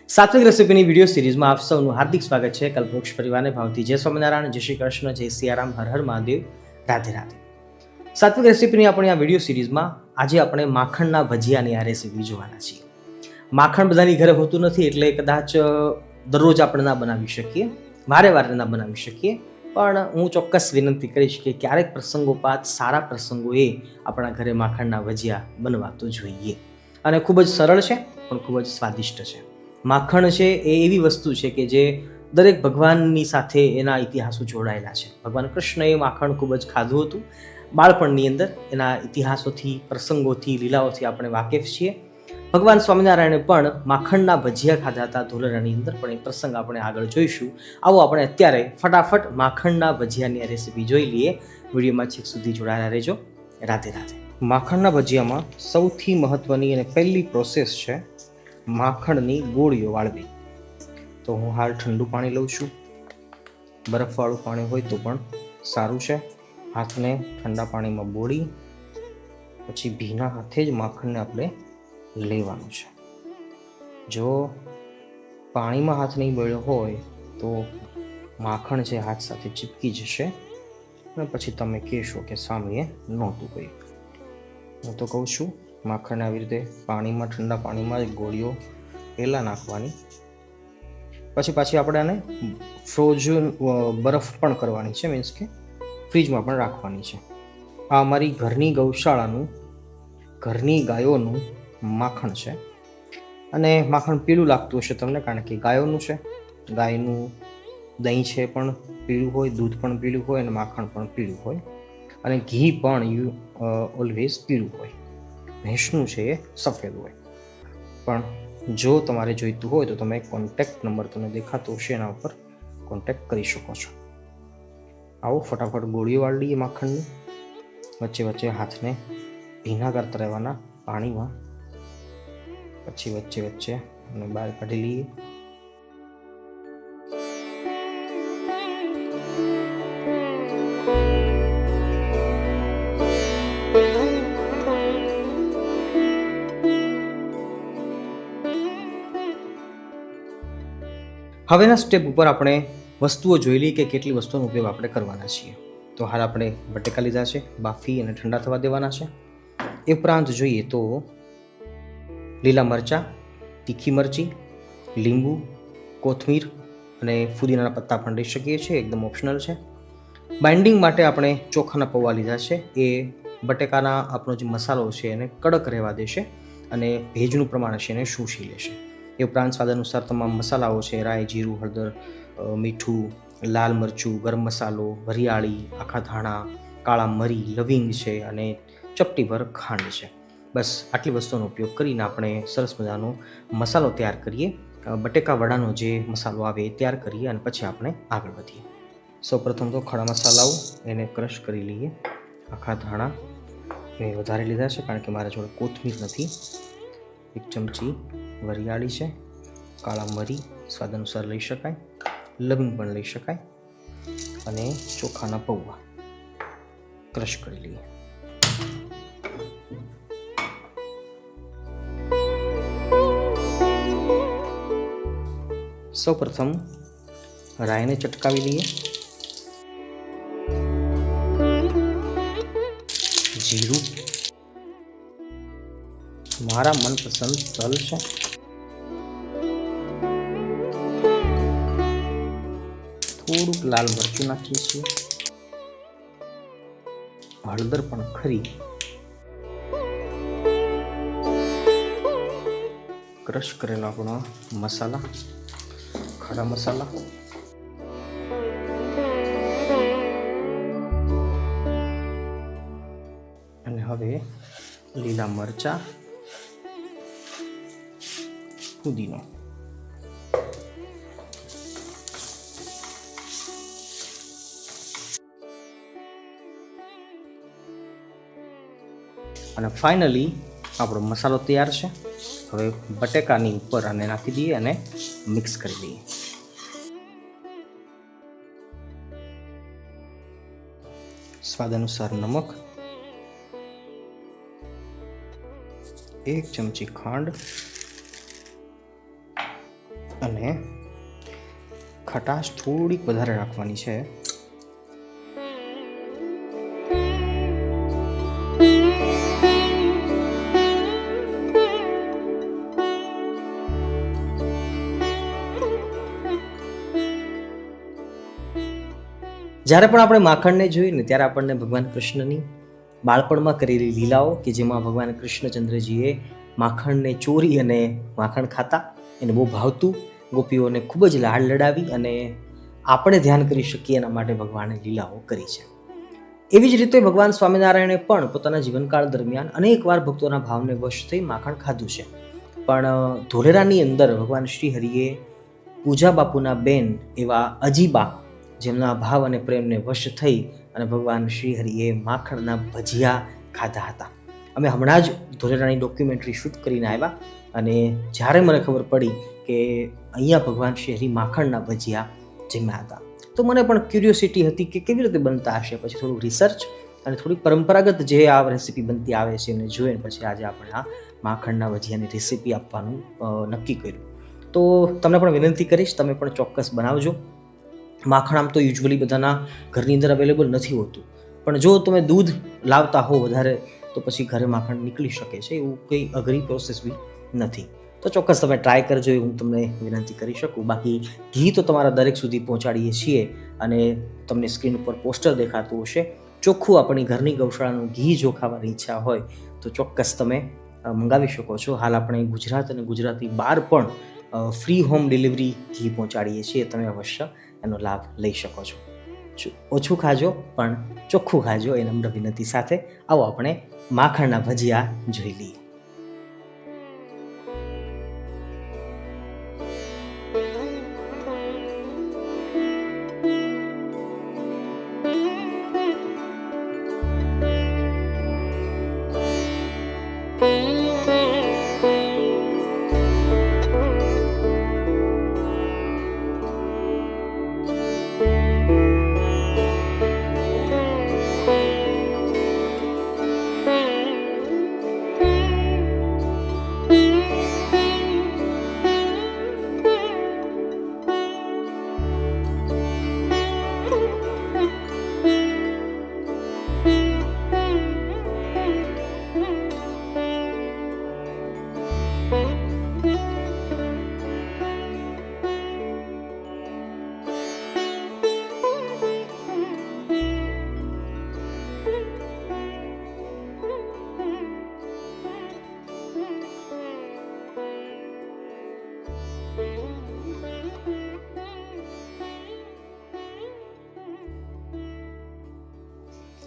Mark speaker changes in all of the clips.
Speaker 1: સાત્વિક રેસીપીની video સિરીઝમાં આપ સૌનું હાર્દિક સ્વાગત છે. કલ્પવૃક્ષ પરિવારને ભાવથી જય સ્વામિનારાયણ, જય શ્રી કૃષ્ણ, જય સિયારામ, હર હર મહાદેવ, રાધે રાધે. સાત્વિક રેસીપીની આપણી આ વિડીયો સિરીઝમાં આજે આપણે માખણના ભજીયાની આ રેસીપી જોવાના છીએ. માખણ બધાની ઘરે હોતું નથી, એટલે કદાચ દરરોજ આપણે ના બનાવી શકીએ, વારે વારે ના બનાવી શકીએ, પણ હું ચોક્કસ વિનંતી કરીશ કે ક્યારેક પ્રસંગોપાત સારા પ્રસંગોએ આપણા ઘરે માખણના ભજીયા બનવા તો જોઈએ. અને ખૂબ જ સરળ છે, પણ ખૂબ જ સ્વાદિષ્ટ છે. માખણ છે એ એવી વસ્તુ છે કે જે દરેક ભગવાનની સાથે એના ઇતિહાસો જોડાયેલા છે. ભગવાન કૃષ્ણએ માખણ ખૂબ જ ખાધું હતું. બાળપણની અંદર એના ઇતિહાસોથી, પ્રસંગોથી, લીલાઓથી આપણે વાકેફ છીએ. ભગવાન સ્વામિનારાયણે પણ માખણના ભજીયા ખાધા હતા ધોલેરાની અંદર, પણ એ પ્રસંગ આપણે આગળ જોઈશું. આવો આપણે અત્યારે ફટાફટ માખણના ભજીયાની રેસીપી જોઈ લઈએ. વિડીયોમાં છેક સુધી જોડાયેલા રહેજો. રાધે રાધે. માખણના ભજીયામાં સૌથી મહત્વની અને પહેલી પ્રોસેસ છે માખણની ગોળીઓ વાળવી. તો હું હાલ ઠંડુ પાણી લઉં છું. બરફવાળું પાણી હોય તો પણ સારું છે. હાથને ઠંડા પાણીમાં બોળી પછી ભીના હાથે જ માખણને આપણે લેવાનું છે. જો પાણીમાં હાથ નહીં બોળ્યો હોય તો માખણ છે હાથ સાથે ચીપકી જશે અને પછી તમે કહેશો કે સામે નહોતું ગયું. હું તો કહું છું માખણને આવી રીતે પાણીમાં, ઠંડા પાણીમાં જ ગોળીઓ પહેલાં નાખવાની, પછી પાછી આપણે આને ફ્રોઝન બરફ પણ કરવાની છે, મીન્સ કે ફ્રીજમાં પણ રાખવાની છે. આ અમારી ઘરની ગૌશાળાનું, ઘરની ગાયોનું માખણ છે. અને માખણ પીળું લાગતું હશે તમને, કારણ કે ગાયોનું છે. ગાયનું દહીં છે પણ પીળું હોય, દૂધ પણ પીળું હોય અને માખણ પણ પીળું હોય, અને ઘી પણ ઓલવેઝ પીળું હોય. ભેંસનું છે એ સફેદ હોય. પણ જો તમારે જોઈતું હોય તો તમે કોન્ટેક્ટ નંબર તમને દેખાતો હશે એના ઉપર કોન્ટેક્ટ કરી શકો છો. આવો ફટાફટ ગોળીઓ વાળી લઈએ માખણની. વચ્ચે વચ્ચે હાથને ભીના કરતા રહેવાના પાણીમાં, પછી વચ્ચે વચ્ચે અને બહાર કાઢી લઈએ. હવેના સ્ટેપ ઉપર આપણે વસ્તુઓ જોઈ લઈએ કે કેટલી વસ્તુઓનો ઉપયોગ આપણે કરવાના છીએ. તો હાલ આપણે બટેકા લીધા છે, બાફી અને ઠંડા થવા દેવાના છે. એ ઉપરાંત જોઈએ તો લીલા મરચાં, તીખી મરચી, લીંબુ, કોથમીર અને ફુદીનાના પત્તા પણ લઈ શકીએ છીએ, એકદમ ઓપ્શનલ છે. બાઇન્ડિંગ માટે આપણે ચોખાના પૌવા લીધા છે. એ બટેકાના આપણો જે મસાલો છે એને કડક રહેવા દેશે અને ભેજનું પ્રમાણ છે એને શોષી લેશે. એ ઉપરાંત સ્વાદ અનુસાર તમામ મસાલાઓ છે, રાઈ, જીરું, હળદર, મીઠું, લાલ મરચું, ગરમ મસાલો, વરિયાળી, આખા ધાણા, કાળા મરી, લવિંગ છે અને ચપટીભર ખાંડ છે. બસ આટલી વસ્તુનો ઉપયોગ કરીને આપણે સરસ મજાનો મસાલો તૈયાર કરીએ. બટેકા વડાનો જે મસાલો આવે એ તૈયાર કરીએ અને પછી આપણે આગળ વધીએ. સૌપ્રથમ તો ખડા મસાલાઓ એને ક્રશ કરી લઈએ. આખા ધાણા મેં વધારે લીધા છે કારણ કે મારા જોડે કોથમીર નથી. 1 ચમચી વરિયાળી છે, કાળા મરી સ્વાદ અનુસાર લઈ શકાય, લવિંગ પણ લઈ શકાય, અને ચોખાના પૌવા ક્રશ કરી લઈએ. સૌપ્રથમ રાઈને ચટકાવી લઈએ. જીરું, મારા મનપસંદ તલ છે, થોડુંક લાલ મરચું નાખીએ છીએ, હળદર પણ ખરી, ક્રશ કરેલા આપણા મસાલા, ખડા મસાલા, અને હવે લીલા મરચા, ફુદીનો, અને ફાઇનલી આપણો મસાલો તૈયાર છે. હવે બટેકાની ઉપર આને નાખી દઈએ અને મિક્સ કરી દઈએ. સ્વાદ અનુસાર નમક, 1 ચમચી ખાંડ, અને ખટાશ થોડીક વધારે રાખવાની છે. જ્યારે પણ આપણે માખણને જોઈએ ને ત્યારે આપણને ભગવાન કૃષ્ણની બાળપણમાં કરેલી લીલાઓ કે જેમાં ભગવાન કૃષ્ણચંદ્રજીએ માખણને ચોરી અને માખણ ખાતા, એને બહુ ભાવતું, ગોપીઓને ખૂબ જ લાડ લડાવી અને આપણે ધ્યાન કરી શકીએ એના માટે ભગવાને લીલાઓ કરી છે. એવી જ રીતે ભગવાન સ્વામિનારાયણે પણ પોતાના જીવનકાળ દરમિયાન અનેકવાર ભક્તોના ભાવને વશ થઈ માખણ ખાધું છે. પણ ધોલેરાની અંદર ભગવાન શ્રી હરિએ પૂજા બાપુના બેન એવા અજીબા, જેમના ભાવ અને પ્રેમને વશ થઈ અને ભગવાન શ્રી હરિએ માખણના ભજીયા ખાધા હતા. અમે હમણાં જ ધોલેરાની ડોક્યુમેન્ટરી શૂટ કરીને આવ્યા અને જ્યારે મને ખબર પડી કે અહીંયા ભગવાન શ્રી હરિ માખણના ભજીયા જમ્યા હતા તો મને પણ ક્યુરિયોસિટી હતી કે કેવી રીતે બનતા હશે. પછી થોડું રિસર્ચ અને થોડી પરંપરાગત જે આ રેસીપી બનતી આવે છે એને જોઈને પછી આજે આપણે આ માખણના ભજીયાની રેસીપી આપવાનું નક્કી કર્યું. તો તમને પણ વિનંતી કરીશ, તમે પણ ચોક્કસ બનાવજો. માખણ આમ તો યુઝ્યુઅલી બધાના ઘરની અંદર અવેલેબલ નથી હોતું, પણ જો તમે દૂધ લાવતા હો વધારે તો પછી ઘરે માખણ નીકળી શકે છે. એવું કંઈ અઘરી પ્રોસેસ બી નથી. તો ચોક્કસ તમે ટ્રાય કરજો એવું હું તમને વિનંતી કરી શકું. બાકી ઘી તો તમારા દરેક સુધી પહોંચાડીએ છીએ અને તમને સ્ક્રીન ઉપર પોસ્ટર દેખાતું હશે. ચોખ્ખું આપણી ઘરની ગૌશાળાનું ઘી જો ખાવાની ઈચ્છા હોય તો ચોક્કસ તમે મંગાવી શકો છો. હાલ આપણે ગુજરાત અને ગુજરાતની બહાર પણ ફ્રી હોમ ડિલિવરી ઘી પહોંચાડીએ છીએ. તમે અવશ્ય એનો લાભ લઈ શકો છો. ઓછું ખાજો પણ ચોખ્ખું ખાજો એ નમ્ર વિનંતી સાથે આવો આપણે માખણના ભજીયા જોઈ લઈએ.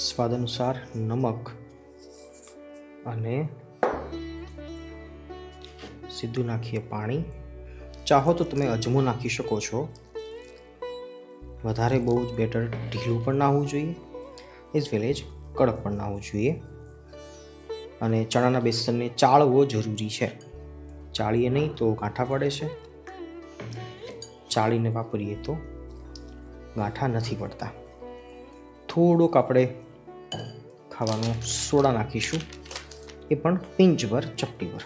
Speaker 1: સ્વાદ અનુસાર નમક અને સીધું નાખીએ પાણી. ચાહો તો તમે અજમો નાખી શકો છો. વધારે બહુ જ બેટર ઢીલું પણ ના હોવું જોઈએ, એઝ વેલ એજ કડક પણ ના હોવું જોઈએ. અને ચણાના બેસનને ચાળવો જરૂરી છે. ચાળીએ નહીં તો ગાંઠા પડે છે, ચાળીને વાપરીએ તો ગાંઠા નથી પડતા. થોડોક આપણે ખાવાનો સોડા નાખીશું, એ પણ પિંચભર, ચપટીભર.